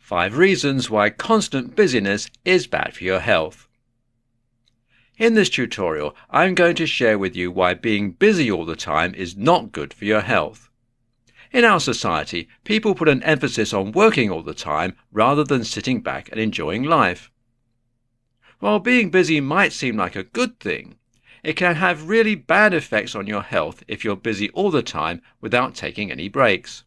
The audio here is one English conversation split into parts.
5 reasons why constant busyness is bad for your health. In this tutorial, I'm going to share with you why being busy all the time is not good for your health. In our society, people put an emphasis on working all the time rather than sitting back and enjoying life. While being busy might seem like a good thing, it can have really bad effects on your health if you're busy all the time without taking any breaks.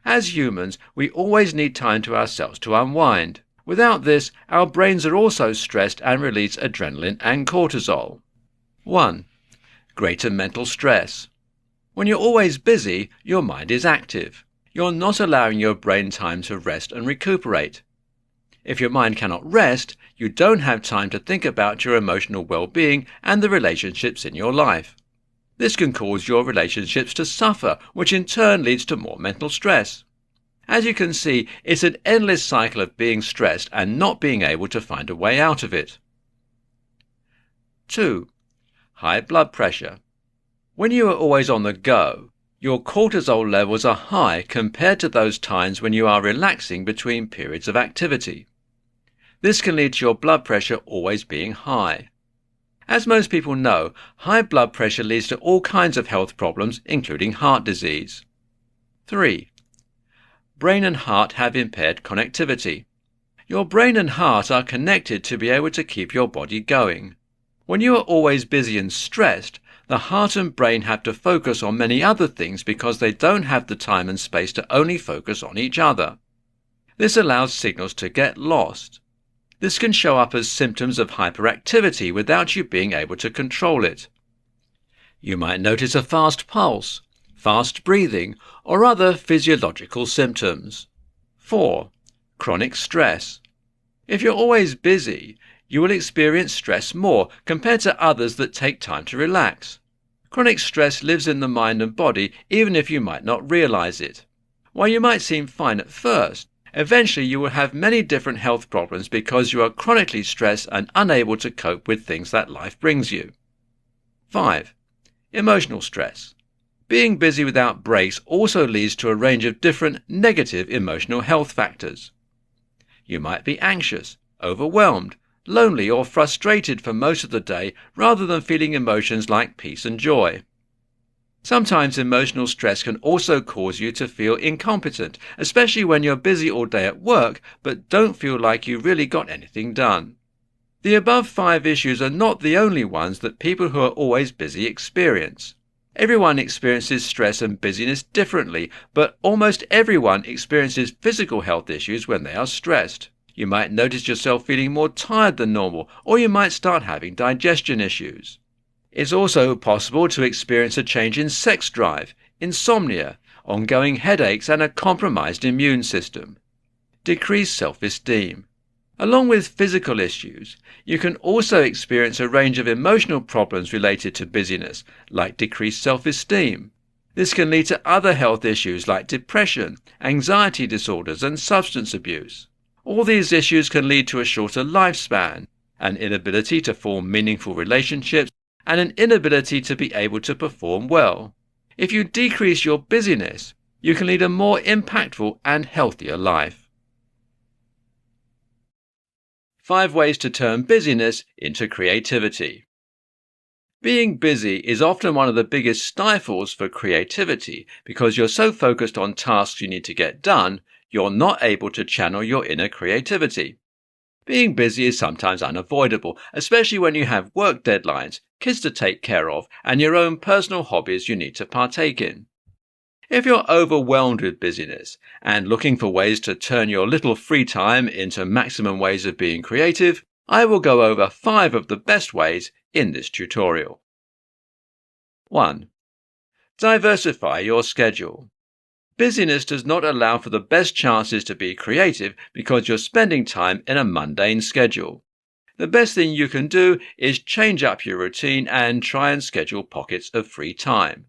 As humans, we always need time to ourselves to unwind. Without this, our brains are also stressed and release adrenaline and cortisol. 1. Greater mental stress. When you're always busy, your mind is active. You're not allowing your brain time to rest and recuperate. If your mind cannot rest, you don't have time to think about your emotional well-being and the relationships in your life. This can cause your relationships to suffer, which in turn leads to more mental stress. As you can see, it's an endless cycle of being stressed and not being able to find a way out of it. 2. High blood pressure. When you are always on the go, your cortisol levels are high compared to those times when you are relaxing between periods of activity. This can lead to your blood pressure always being high. As most people know, high blood pressure leads to all kinds of health problems, including heart disease. 3. Brain and heart have impaired connectivity. Your brain and heart are connected to be able to keep your body going. When you are always busy and stressed, the heart and brain have to focus on many other things because they don't have the time and space to only focus on each other. This allows signals to get lost. This can show up as symptoms of hyperactivity without you being able to control it. You might notice a fast pulse, fast breathing, or other physiological symptoms. 4. Chronic stress. If you're always busy, you will experience stress more compared to others that take time to relax. Chronic stress lives in the mind and body even if you might not realize it. While you might seem fine at first, eventually you will have many different health problems because you are chronically stressed and unable to cope with things that life brings you. 5. Emotional stress. Being busy without breaks also leads to a range of different negative emotional health factors. You might be anxious, overwhelmed, lonely or frustrated for most of the day rather than feeling emotions like peace and joy. Sometimes emotional stress can also cause you to feel incompetent, especially when you're busy all day at work but don't feel like you really got anything done. The above 5 issues are not the only ones that people who are always busy experience. Everyone experiences stress and busyness differently, but almost everyone experiences physical health issues when they are stressed. You might notice yourself feeling more tired than normal, or you might start having digestion issues. It's also possible to experience a change in sex drive, insomnia, ongoing headaches, and a compromised immune system. Decreased self-esteem. Along with physical issues, you can also experience a range of emotional problems related to busyness, like decreased self-esteem. This can lead to other health issues like depression, anxiety disorders, and substance abuse. All these issues can lead to a shorter lifespan, an inability to form meaningful relationships, and an inability to be able to perform well. If you decrease your busyness, you can lead a more impactful and healthier life. 5 ways to turn busyness into creativity. Being busy is often one of the biggest stifles for creativity because you're so focused on tasks you need to get done, you're not able to channel your inner creativity. Being busy is sometimes unavoidable, especially when you have work deadlines, kids to take care of, and your own personal hobbies you need to partake in. If you're overwhelmed with busyness and looking for ways to turn your little free time into maximum ways of being creative, I will go over 5 of the best ways in this tutorial. 1. Diversify your schedule. Busyness does not allow for the best chances to be creative because you're spending time in a mundane schedule. The best thing you can do is change up your routine and try and schedule pockets of free time.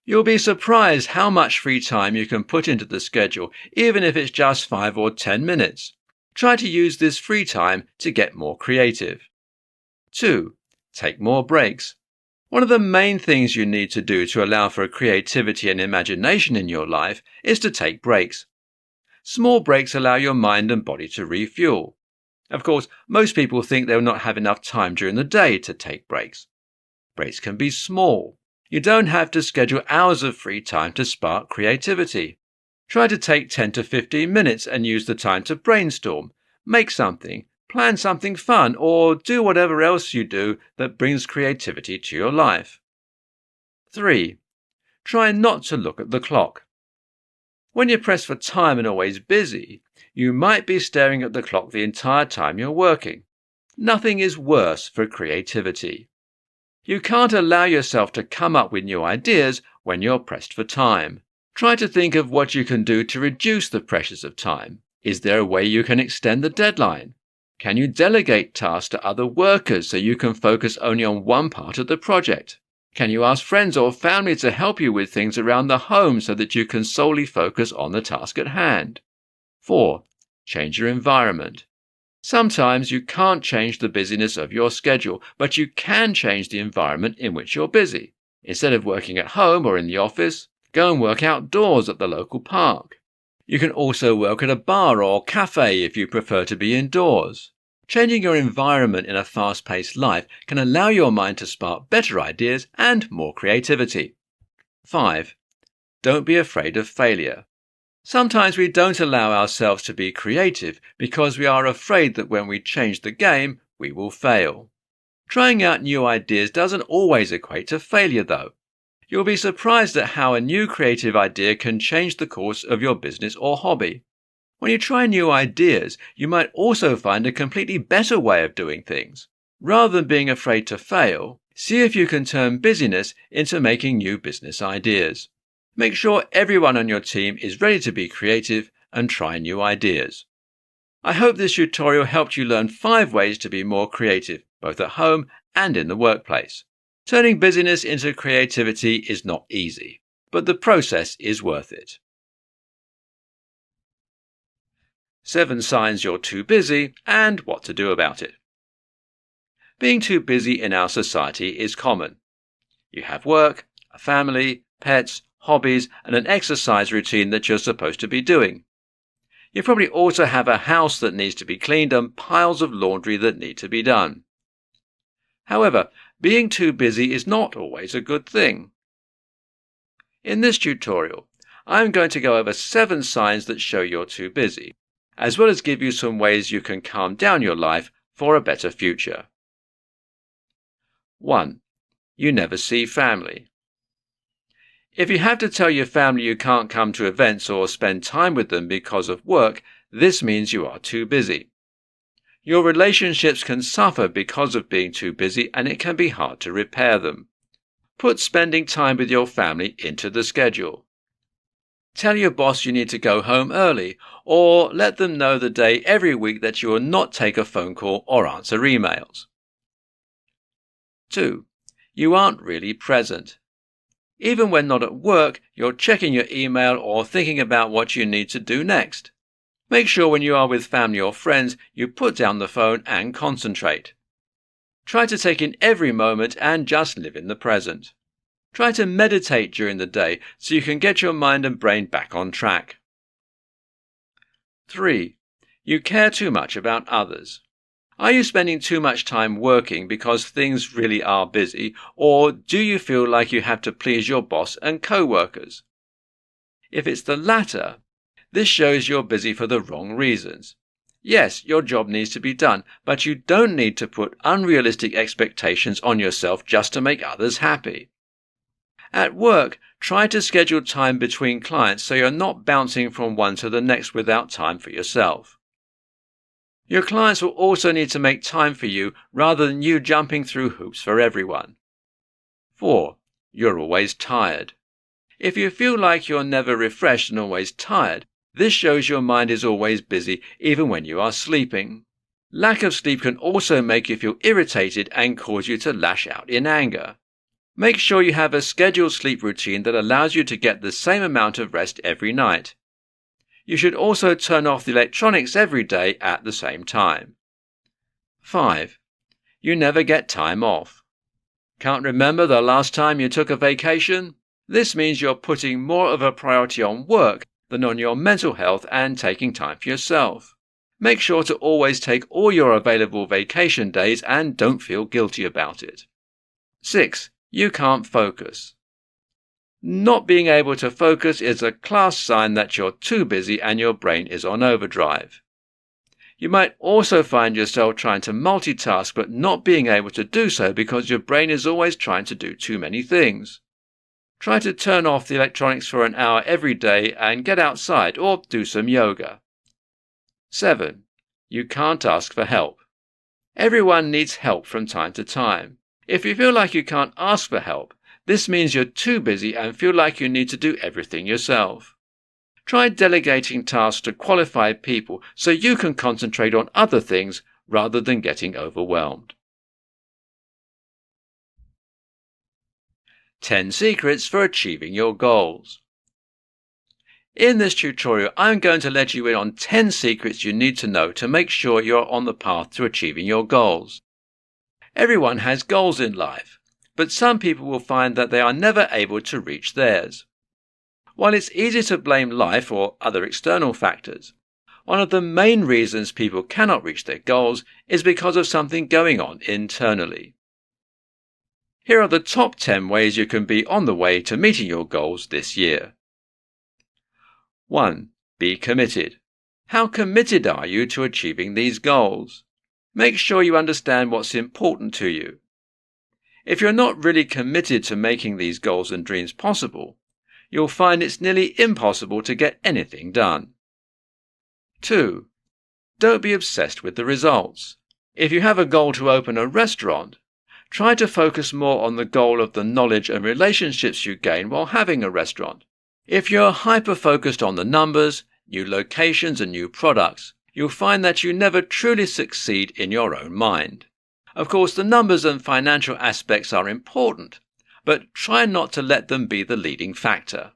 You'll be surprised how much free time you can put into the schedule, even if it's just 5 or 10 minutes. Try to use this free time to get more creative. 2. Take more breaks. One of the main things you need to do to allow for creativity and imagination in your life is to take breaks. Small breaks allow your mind and body to refuel. Of course, most people think they will not have enough time during the day to take breaks. Breaks can be small. You don't have to schedule hours of free time to spark creativity. Try to take 10 to 15 minutes and use the time to brainstorm, make something, plan something fun, or do whatever else you do that brings creativity to your life. 3. Try not to look at the clock. When you're pressed for time and always busy, you might be staring at the clock the entire time you're working. Nothing is worse for creativity. You can't allow yourself to come up with new ideas when you're pressed for time. Try to think of what you can do to reduce the pressures of time. Is there a way you can extend the deadline? Can you delegate tasks to other workers so you can focus only on one part of the project? Can you ask friends or family to help you with things around the home so that you can solely focus on the task at hand? 4. Change your environment. Sometimes you can't change the busyness of your schedule, but you can change the environment in which you're busy. Instead of working at home or in the office, go and work outdoors at the local park. You can also work at a bar or cafe if you prefer to be indoors. Changing your environment in a fast-paced life can allow your mind to spark better ideas and more creativity. 5. Don't be afraid of failure. Sometimes we don't allow ourselves to be creative because we are afraid that when we change the game, we will fail. Trying out new ideas doesn't always equate to failure, though. You'll be surprised at how a new creative idea can change the course of your business or hobby. When you try new ideas, you might also find a completely better way of doing things. Rather than being afraid to fail, see if you can turn busyness into making new business ideas. Make sure everyone on your team is ready to be creative and try new ideas. I hope this tutorial helped you learn 5 ways to be more creative, both at home and in the workplace. Turning busyness into creativity is not easy, but the process is worth it. 7 signs you're too busy and what to do about it. Being too busy in our society is common. You have work, a family, pets, hobbies, and an exercise routine that you're supposed to be doing. You probably also have a house that needs to be cleaned and piles of laundry that need to be done. However, being too busy is not always a good thing. In this tutorial, I'm going to go over 7 signs that show you're too busy, as well as give you some ways you can calm down your life for a better future. 1. You never see family. If you have to tell your family you can't come to events or spend time with them because of work, this means you are too busy. Your relationships can suffer because of being too busy, and it can be hard to repair them. Put spending time with your family into the schedule. Tell your boss you need to go home early, or let them know the day every week that you will not take a phone call or answer emails. 2. You aren't really present. Even when not at work, you're checking your email or thinking about what you need to do next. Make sure when you are with family or friends, you put down the phone and concentrate. Try to take in every moment and just live in the present. Try to meditate during the day so you can get your mind and brain back on track. 3. You care too much about others. Are you spending too much time working because things really are busy, or do you feel like you have to please your boss and co-workers? If it's the latter, this shows you're busy for the wrong reasons. Yes, your job needs to be done, but you don't need to put unrealistic expectations on yourself just to make others happy. At work, try to schedule time between clients so you're not bouncing from one to the next without time for yourself. Your clients will also need to make time for you rather than you jumping through hoops for everyone. 4. You're always tired. If you feel like you're never refreshed and always tired, this shows your mind is always busy even when you are sleeping. Lack of sleep can also make you feel irritated and cause you to lash out in anger. Make sure you have a scheduled sleep routine that allows you to get the same amount of rest every night. You should also turn off the electronics every day at the same time. 5. You never get time off. Can't remember the last time you took a vacation? This means you're putting more of a priority on work than on your mental health and taking time for yourself. Make sure to always take all your available vacation days and don't feel guilty about it. 6. You can't focus. Not being able to focus is a class sign that you're too busy and your brain is on overdrive. You might also find yourself trying to multitask but not being able to do so because your brain is always trying to do too many things. Try to turn off the electronics for an hour every day and get outside or do some yoga. 7. You can't ask for help. Everyone needs help from time to time. If you feel like you can't ask for help, this means you're too busy and feel like you need to do everything yourself. Try delegating tasks to qualified people so you can concentrate on other things rather than getting overwhelmed. 10 secrets for achieving your goals. In this tutorial, I'm going to let you in on 10 secrets you need to know to make sure you're on the path to achieving your goals. Everyone has goals in life, but some people will find that they are never able to reach theirs. While it's easy to blame life or other external factors, one of the main reasons people cannot reach their goals is because of something going on internally. Here are the top 10 ways you can be on the way to meeting your goals this year. 1. Be committed. How committed are you to achieving these goals? Make sure you understand what's important to you. If you're not really committed to making these goals and dreams possible, you'll find it's nearly impossible to get anything done. 2. Don't be obsessed with the results. If you have a goal to open a restaurant, try to focus more on the goal of the knowledge and relationships you gain while having a restaurant. If you're hyper-focused on the numbers, new locations and new products, you'll find that you never truly succeed in your own mind. Of course, the numbers and financial aspects are important, but try not to let them be the leading factor.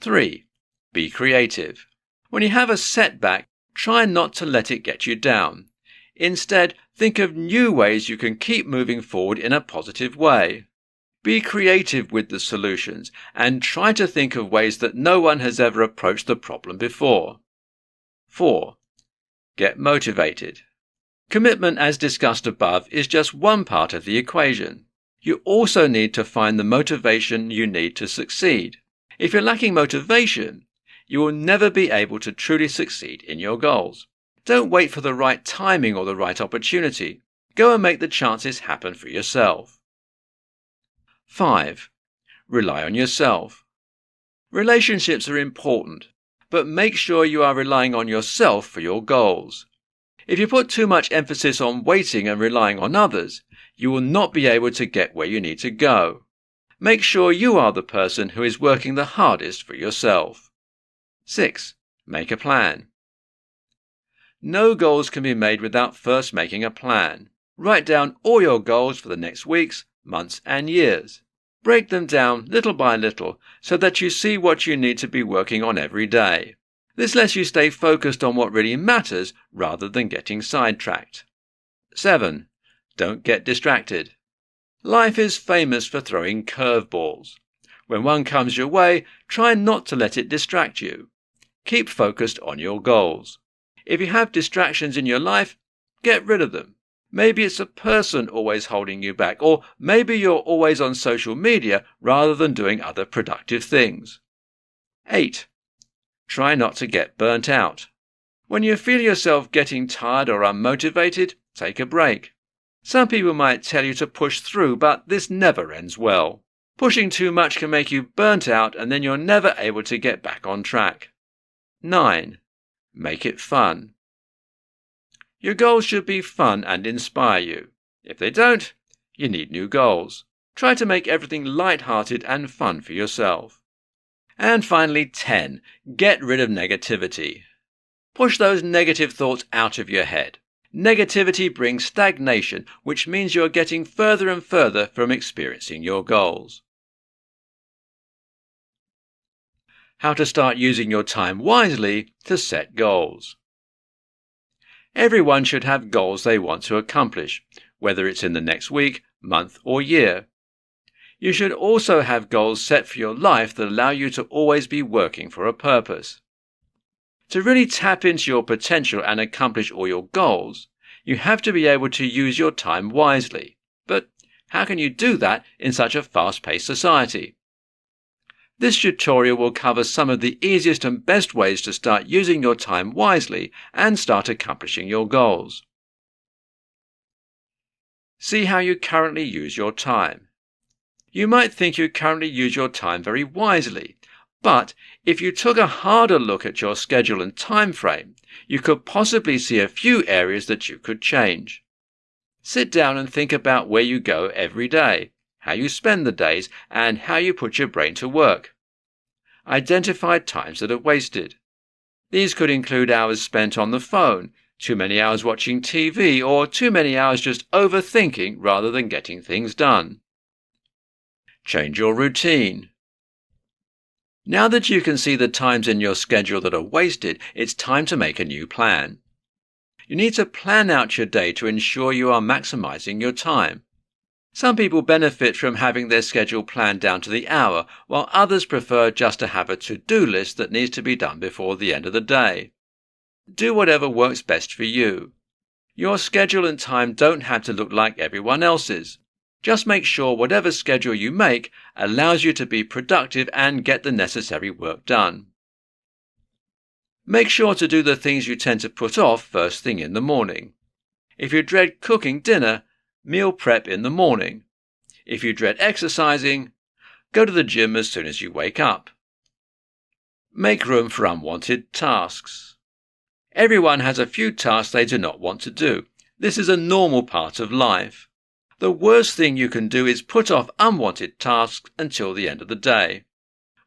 3. Be creative. When you have a setback, try not to let it get you down. Instead, think of new ways you can keep moving forward in a positive way. Be creative with the solutions and try to think of ways that no one has ever approached the problem before. 4. Get motivated. Commitment, as discussed above, is just one part of the equation. You also need to find the motivation you need to succeed. If you're lacking motivation, you will never be able to truly succeed in your goals. Don't wait for the right timing or the right opportunity. Go and make the chances happen for yourself. 5. Rely on yourself. Relationships are important, but make sure you are relying on yourself for your goals. If you put too much emphasis on waiting and relying on others, you will not be able to get where you need to go. Make sure you are the person who is working the hardest for yourself. 6. Make a plan. No goals can be made without first making a plan. Write down all your goals for the next weeks, months and years. Break them down little by little so that you see what you need to be working on every day. This lets you stay focused on what really matters rather than getting sidetracked. 7. Don't get distracted. Life is famous for throwing curveballs. When one comes your way, try not to let it distract you. Keep focused on your goals. If you have distractions in your life, get rid of them. Maybe it's a person always holding you back, or maybe you're always on social media rather than doing other productive things. 8. Try not to get burnt out. When you feel yourself getting tired or unmotivated, take a break. Some people might tell you to push through, but this never ends well. Pushing too much can make you burnt out and then you're never able to get back on track. 9. Make it fun. Your goals should be fun and inspire you. If they don't, you need new goals. Try to make everything light-hearted and fun for yourself. And finally, 10. Get rid of negativity. Push those negative thoughts out of your head. Negativity brings stagnation, which means you're getting further and further from experiencing your goals. How to start using your time wisely to set goals. Everyone should have goals they want to accomplish, whether it's in the next week, month or year. You should also have goals set for your life that allow you to always be working for a purpose. To really tap into your potential and accomplish all your goals, you have to be able to use your time wisely. But how can you do that in such a fast-paced society? This tutorial will cover some of the easiest and best ways to start using your time wisely and start accomplishing your goals. See how you currently use your time. You might think you currently use your time very wisely, but if you took a harder look at your schedule and time frame, you could possibly see a few areas that you could change. Sit down and think about where you go every day, how you spend the days, and how you put your brain to work. Identify times that are wasted. These could include hours spent on the phone, too many hours watching TV, or too many hours just overthinking rather than getting things done. Change your routine. Now that you can see the times in your schedule that are wasted, it's time to make a new plan. You need to plan out your day to ensure you are maximizing your time. Some people benefit from having their schedule planned down to the hour, while others prefer just to have a to-do list that needs to be done before the end of the day. Do whatever works best for you. Your schedule and time don't have to look like everyone else's. Just make sure whatever schedule you make allows you to be productive and get the necessary work done. Make sure to do the things you tend to put off first thing in the morning. If you dread cooking dinner, meal prep in the morning. If you dread exercising, go to the gym as soon as you wake up. Make room for unwanted tasks. Everyone has a few tasks they do not want to do. This is a normal part of life. The worst thing you can do is put off unwanted tasks until the end of the day.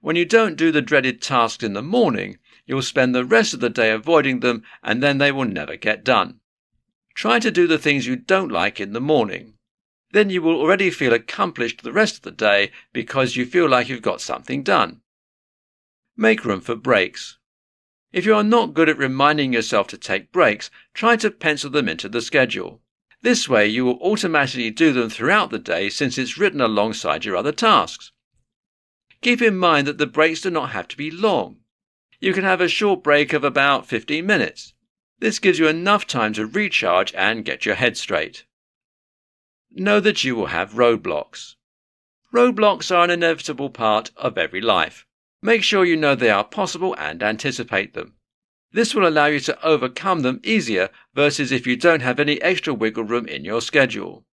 When you don't do the dreaded tasks in the morning, you'll spend the rest of the day avoiding them and then they will never get done. Try to do the things you don't like in the morning. Then you will already feel accomplished the rest of the day because you feel like you've got something done. Make room for breaks. If you are not good at reminding yourself to take breaks, try to pencil them into the schedule. This way you will automatically do them throughout the day since it's written alongside your other tasks. Keep in mind that the breaks do not have to be long. You can have a short break of about 15 minutes. This gives you enough time to recharge and get your head straight. Know that you will have roadblocks. Roadblocks are an inevitable part of every life. Make sure you know they are possible and anticipate them. This will allow you to overcome them easier versus if you don't have any extra wiggle room in your schedule.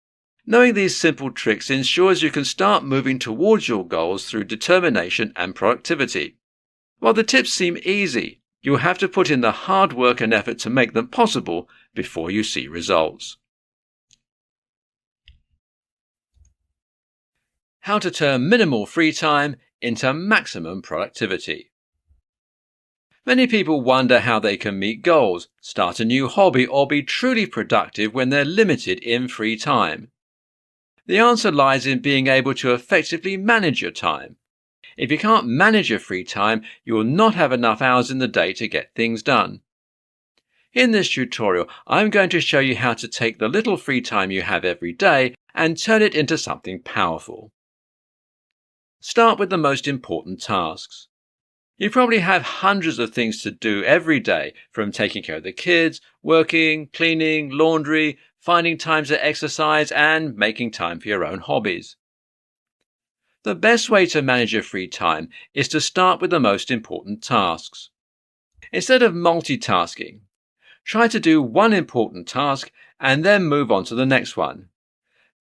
Knowing these simple tricks ensures you can start moving towards your goals through determination and productivity. While the tips seem easy, you will have to put in the hard work and effort to make them possible before you see results. How to turn minimal free time into maximum productivity. Many people wonder how they can meet goals, start a new hobby, or be truly productive when they're limited in free time. The answer lies in being able to effectively manage your time. If you can't manage your free time, you will not have enough hours in the day to get things done. In this tutorial, I'm going to show you how to take the little free time you have every day and turn it into something powerful. Start with the most important tasks. You probably have hundreds of things to do every day, from taking care of the kids, working, cleaning, laundry, finding time to exercise, and making time for your own hobbies. The best way to manage your free time is to start with the most important tasks. Instead of multitasking, try to do one important task and then move on to the next one.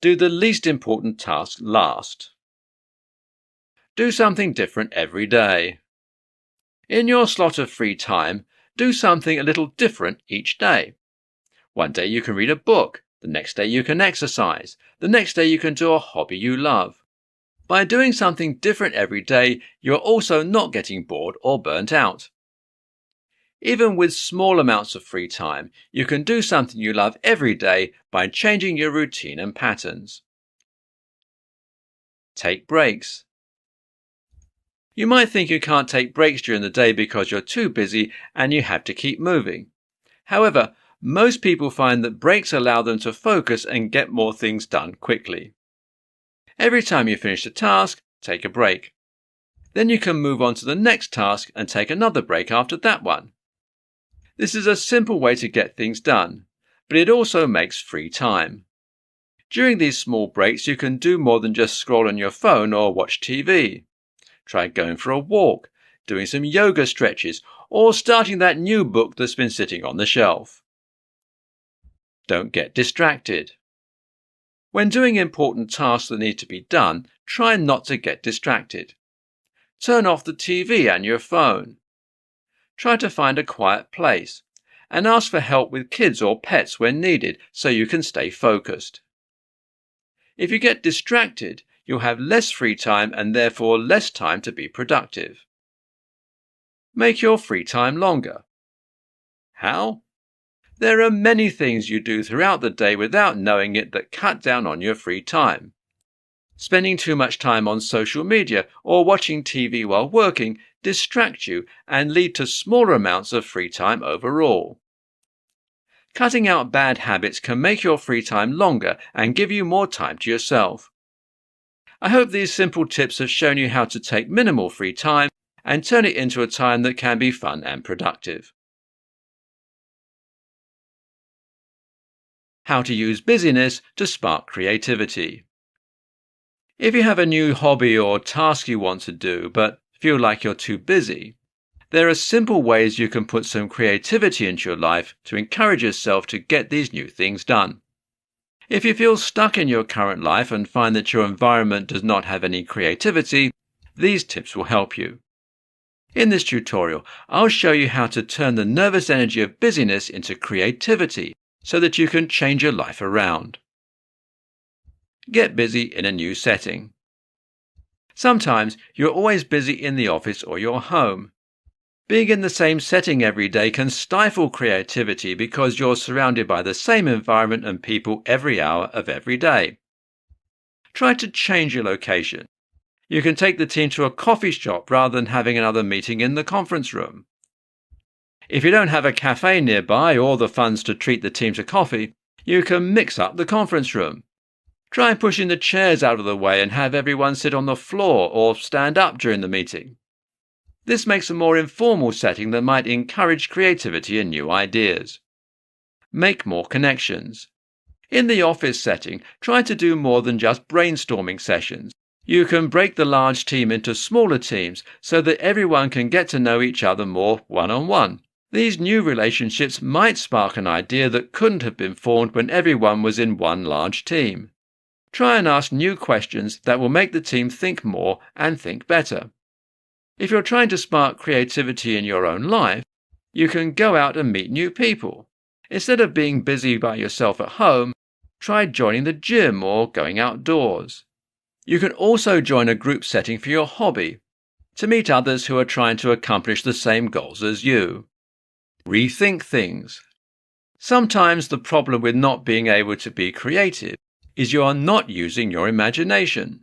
Do the least important task last. Do something different every day. In your slot of free time, do something a little different each day. One day you can read a book, the next day you can exercise, the next day you can do a hobby you love. By doing something different every day, you are also not getting bored or burnt out. Even with small amounts of free time, you can do something you love every day by changing your routine and patterns. Take breaks. You might think you can't take breaks during the day because you're too busy and you have to keep moving. However, most people find that breaks allow them to focus and get more things done quickly. Every time you finish a task, take a break. Then you can move on to the next task and take another break after that one. This is a simple way to get things done, but it also makes free time. During these small breaks, you can do more than just scroll on your phone or watch TV. Try going for a walk, doing some yoga stretches, or starting that new book that's been sitting on the shelf. Don't get distracted. When doing important tasks that need to be done, try not to get distracted. Turn off the TV and your phone. Try to find a quiet place and ask for help with kids or pets when needed so you can stay focused. If you get distracted, you'll have less free time and therefore less time to be productive. Make your free time longer. How? There are many things you do throughout the day without knowing it that cut down on your free time. Spending too much time on social media or watching TV while working distract you and lead to smaller amounts of free time overall. Cutting out bad habits can make your free time longer and give you more time to yourself. I hope these simple tips have shown you how to take minimal free time and turn it into a time that can be fun and productive. How to use busyness to spark creativity. If you have a new hobby or task you want to do but feel like you're too busy, there are simple ways you can put some creativity into your life to encourage yourself to get these new things done. If you feel stuck in your current life and find that your environment does not have any creativity, these tips will help you. In this tutorial, I'll show you how to turn the nervous energy of busyness into creativity so that you can change your life around. Get busy in a new setting. Sometimes you're always busy in the office or your home. Being in the same setting every day can stifle creativity because you're surrounded by the same environment and people every hour of every day. Try to change your location. You can take the team to a coffee shop rather than having another meeting in the conference room. If you don't have a cafe nearby or the funds to treat the team to coffee, you can mix up the conference room. Try pushing the chairs out of the way and have everyone sit on the floor or stand up during the meeting. This makes a more informal setting that might encourage creativity and new ideas. Make more connections. In the office setting, try to do more than just brainstorming sessions. You can break the large team into smaller teams so that everyone can get to know each other more one-on-one. These new relationships might spark an idea that couldn't have been formed when everyone was in one large team. Try and ask new questions that will make the team think more and think better. If you're trying to spark creativity in your own life, you can go out and meet new people. Instead of being busy by yourself at home, try joining the gym or going outdoors. You can also join a group setting for your hobby, to meet others who are trying to accomplish the same goals as you. Rethink things. Sometimes the problem with not being able to be creative is you are not using your imagination.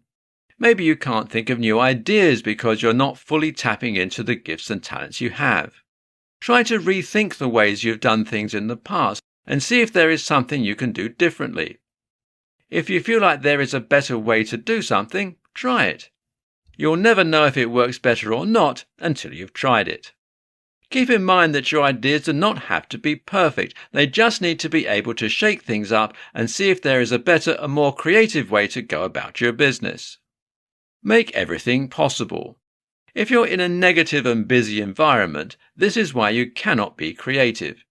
Maybe you can't think of new ideas because you're not fully tapping into the gifts and talents you have. Try to rethink the ways you've done things in the past and see if there is something you can do differently. If you feel like there is a better way to do something, try it. You'll never know if it works better or not until you've tried it. Keep in mind that your ideas do not have to be perfect. They just need to be able to shake things up and see if there is a better and more creative way to go about your business. Make everything possible. If you're in a negative and busy environment, this is why you cannot be creative.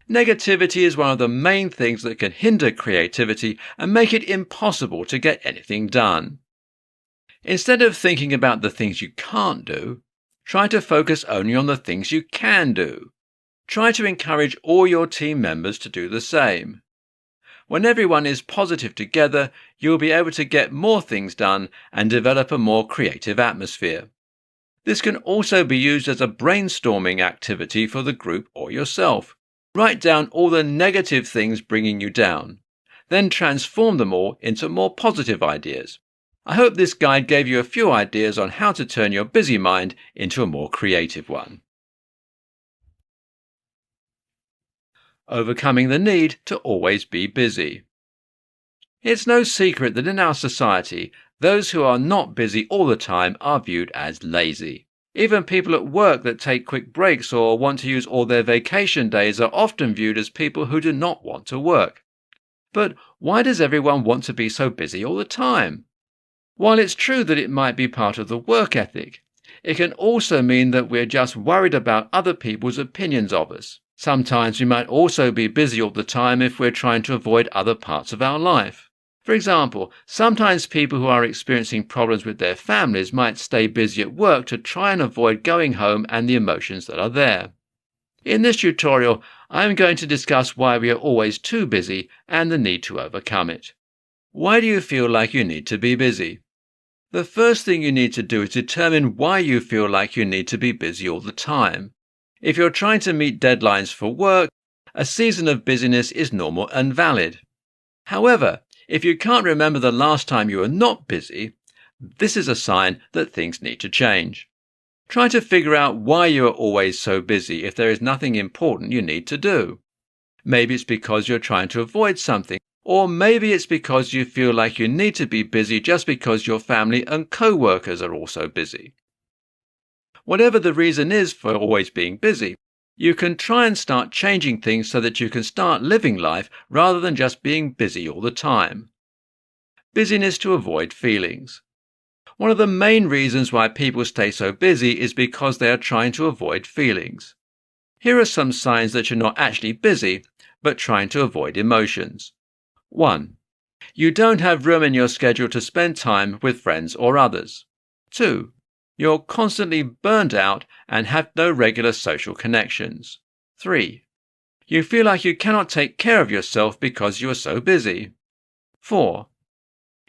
Negativity is one of the main things that can hinder creativity and make it impossible to get anything done. Instead of thinking about the things you can't do, try to focus only on the things you can do. Try to encourage all your team members to do the same. When everyone is positive together, you will be able to get more things done and develop a more creative atmosphere. This can also be used as a brainstorming activity for the group or yourself. Write down all the negative things bringing you down, then transform them all into more positive ideas. I hope this guide gave you a few ideas on how to turn your busy mind into a more creative one. Overcoming the need to always be busy. It's no secret that in our society, Those who are not busy all the time are viewed as lazy. Even people at work that take quick breaks or want to use all their vacation days are often viewed as people who do not want to work. But why does everyone want to be so busy all the time? While it's true that it might be part of the work ethic, it can also mean that we're just worried about other people's opinions of us. Sometimes we might also be busy all the time if we're trying to avoid other parts of our life. For example, sometimes people who are experiencing problems with their families might stay busy at work to try and avoid going home and the emotions that are there. In this tutorial, I'm going to discuss why we are always too busy and the need to overcome it. Why do you feel like you need to be busy? The first thing you need to do is determine why you feel like you need to be busy all the time. If you're trying to meet deadlines for work, a season of busyness is normal and valid. However, if you can't remember the last time you were not busy, this is a sign that things need to change. Try to figure out why you are always so busy if there is nothing important you need to do. Maybe it's because you're trying to avoid something, or maybe it's because you feel like you need to be busy just because your family and co-workers are also busy. Whatever the reason is for always being busy, you can try and start changing things so that you can start living life rather than just being busy all the time. Busyness to avoid feelings. One of the main reasons why people stay so busy is because they are trying to avoid feelings. Here are some signs that you're not actually busy, but trying to avoid emotions. 1. You don't have room in your schedule to spend time with friends or others. 2. You're constantly burned out and have no regular social connections. 3. You feel like you cannot take care of yourself because you are so busy. 4.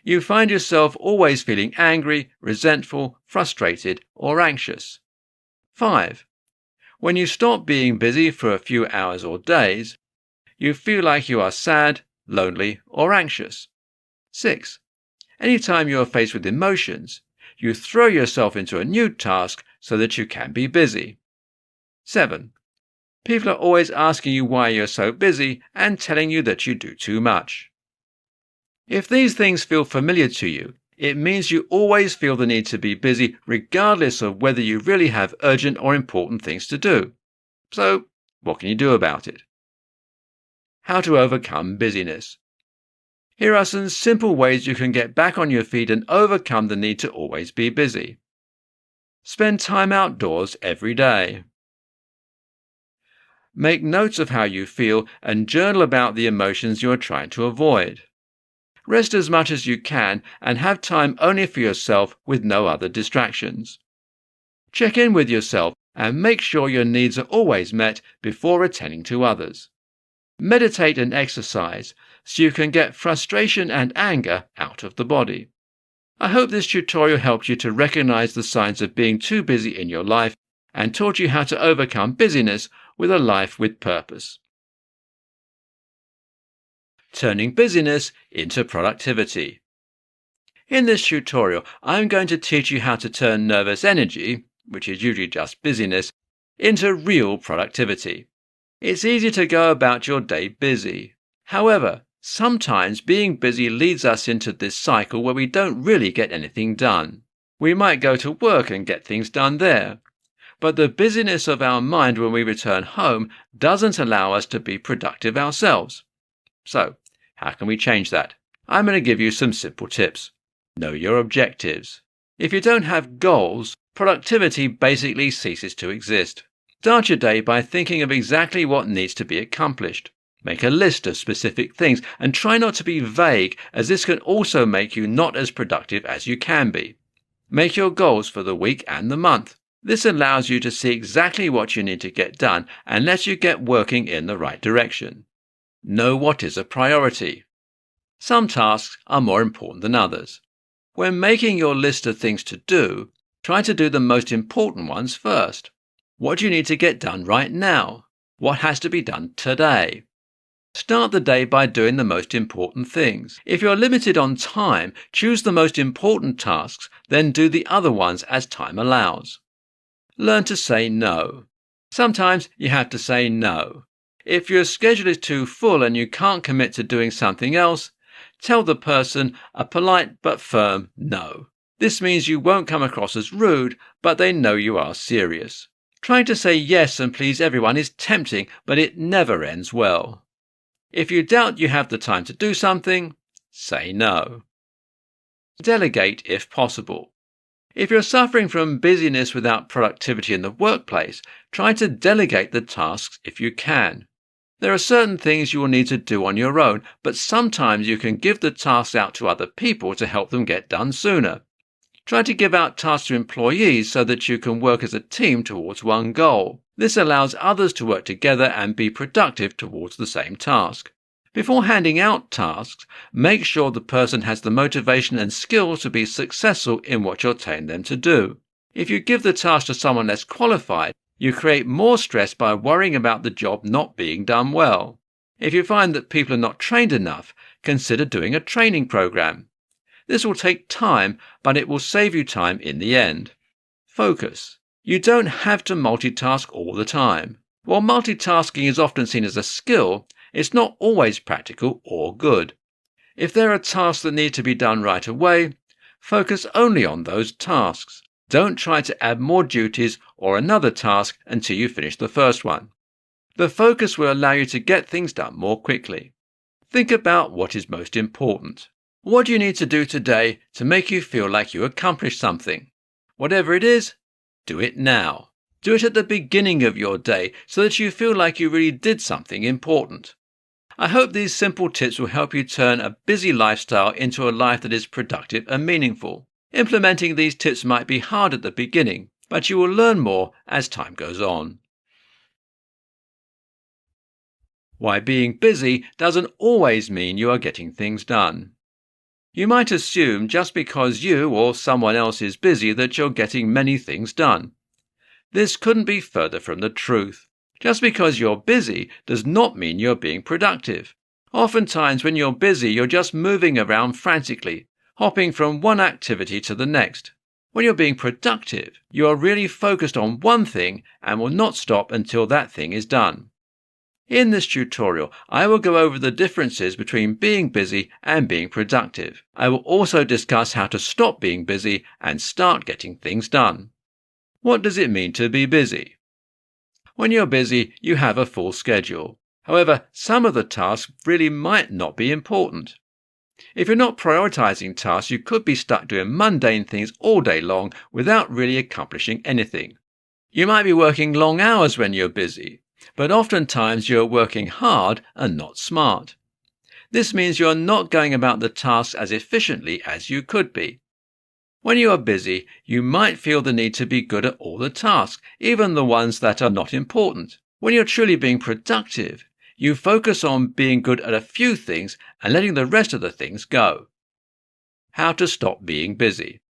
You find yourself always feeling angry, resentful, frustrated, or anxious. 5. When you stop being busy for a few hours or days, you feel like you are sad, lonely, or anxious. 6. Anytime you are faced with emotions, you throw yourself into a new task so that you can be busy. 7. People are always asking you why you're so busy and telling you that you do too much. If these things feel familiar to you, it means you always feel the need to be busy regardless of whether you really have urgent or important things to do. So, what can you do about it? How to overcome busyness. Here are some simple ways you can get back on your feet and overcome the need to always be busy. Spend time outdoors every day. Make notes of how you feel and journal about the emotions you are trying to avoid. Rest as much as you can and have time only for yourself with no other distractions. Check in with yourself and make sure your needs are always met before attending to others. Meditate and exercise so you can get frustration and anger out of the body. I hope this tutorial helped you to recognize the signs of being too busy in your life and taught you how to overcome busyness with a life with purpose. Turning busyness into productivity. In this tutorial, I'm going to teach you how to turn nervous energy, which is usually just busyness, into real productivity. It's easy to go about your day busy. However, sometimes being busy leads us into this cycle where we don't really get anything done. We might go to work and get things done there, but the busyness of our mind when we return home doesn't allow us to be productive ourselves. So, how can we change that? I'm going to give you some simple tips. Know your objectives. If you don't have goals, productivity basically ceases to exist. Start your day by thinking of exactly what needs to be accomplished. Make a list of specific things and try not to be vague, as this can also make you not as productive as you can be. Make your goals for the week and the month. This allows you to see exactly what you need to get done and lets you get working in the right direction. Know what is a priority. Some tasks are more important than others. When making your list of things to do, try to do the most important ones first. What do you need to get done right now? What has to be done today? Start the day by doing the most important things. If you're limited on time, choose the most important tasks, then do the other ones as time allows. Learn to say no. Sometimes you have to say no. If your schedule is too full and you can't commit to doing something else, tell the person a polite but firm no. This means you won't come across as rude, but they know you are serious. Trying to say yes and please everyone is tempting, but it never ends well. If you doubt you have the time to do something, say no. Delegate if possible. If you're suffering from busyness without productivity in the workplace, try to delegate the tasks if you can. There are certain things you will need to do on your own, but sometimes you can give the tasks out to other people to help them get done sooner. Try to give out tasks to employees so that you can work as a team towards one goal. This allows others to work together and be productive towards the same task. Before handing out tasks, make sure the person has the motivation and skills to be successful in what you're telling them to do. If you give the task to someone less qualified, you create more stress by worrying about the job not being done well. If you find that people are not trained enough, consider doing a training program. This will take time, but it will save you time in the end. Focus. You don't have to multitask all the time. While multitasking is often seen as a skill, it's not always practical or good. If there are tasks that need to be done right away, focus only on those tasks. Don't try to add more duties or another task until you finish the first one. The focus will allow you to get things done more quickly. Think about what is most important. What do you need to do today to make you feel like you accomplished something? Whatever it is, do it now. Do it at the beginning of your day so that you feel like you really did something important. I hope these simple tips will help you turn a busy lifestyle into a life that is productive and meaningful. Implementing these tips might be hard at the beginning, but you will learn more as time goes on. Why being busy doesn't always mean you are getting things done. You might assume just because you or someone else is busy that you're getting many things done. This couldn't be further from the truth. Just because you're busy does not mean you're being productive. Oftentimes when you're busy, you're just moving around frantically, hopping from one activity to the next. When you're being productive, you are really focused on one thing and will not stop until that thing is done. In this tutorial, I will go over the differences between being busy and being productive. I will also discuss how to stop being busy and start getting things done. What does it mean to be busy? When you're busy, you have a full schedule. However, some of the tasks really might not be important. If you're not prioritizing tasks, you could be stuck doing mundane things all day long without really accomplishing anything. You might be working long hours when you're busy, but oftentimes you're working hard and not smart. This means you're not going about the tasks as efficiently as you could be. When you are busy, you might feel the need to be good at all the tasks, even the ones that are not important. When you're truly being productive, you focus on being good at a few things and letting the rest of the things go. How to stop being busy.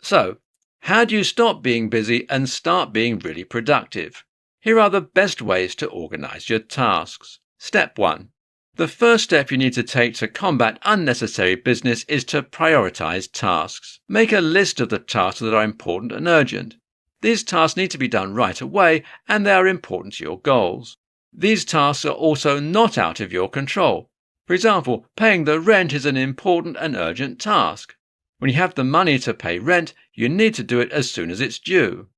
So, how do you stop being busy and start being really productive? Here are the best ways to organize your tasks. Step 1. The first step you need to take to combat unnecessary business is to prioritize tasks. Make a list of the tasks that are important and urgent. These tasks need to be done right away and they are important to your goals. These tasks are also not out of your control. For example, paying the rent is an important and urgent task. When you have the money to pay rent, you need to do it as soon as it's due.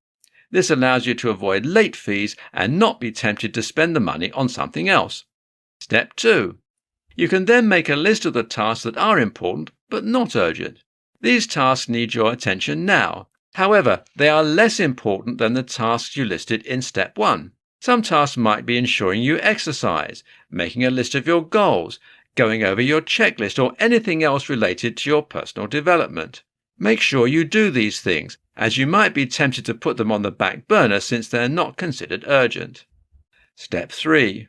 This allows you to avoid late fees and not be tempted to spend the money on something else. Step 2. You can then make a list of the tasks that are important but not urgent. These tasks need your attention now. However, they are less important than the tasks you listed in Step 1. Some tasks might be ensuring you exercise, making a list of your goals, going over your checklist, or anything else related to your personal development. Make sure you do these things, as you might be tempted to put them on the back burner since they're not considered urgent. Step 3.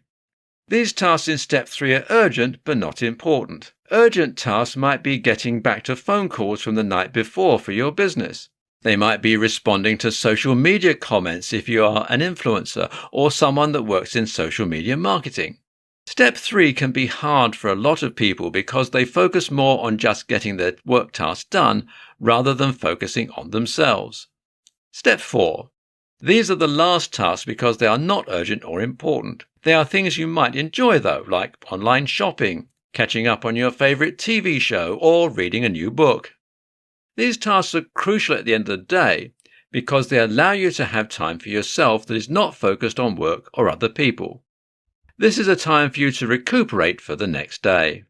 These tasks in Step 3 are urgent but not important. Urgent tasks might be getting back to phone calls from the night before for your business. They might be responding to social media comments if you are an influencer or someone that works in social media marketing. Step 3 can be hard for a lot of people because they focus more on just getting their work tasks done rather than focusing on themselves. Step 4. These are the last tasks because they are not urgent or important. They are things you might enjoy though, like online shopping, catching up on your favourite TV show, or reading a new book. These tasks are crucial at the end of the day because they allow you to have time for yourself that is not focused on work or other people. This is a time for you to recuperate for the next day.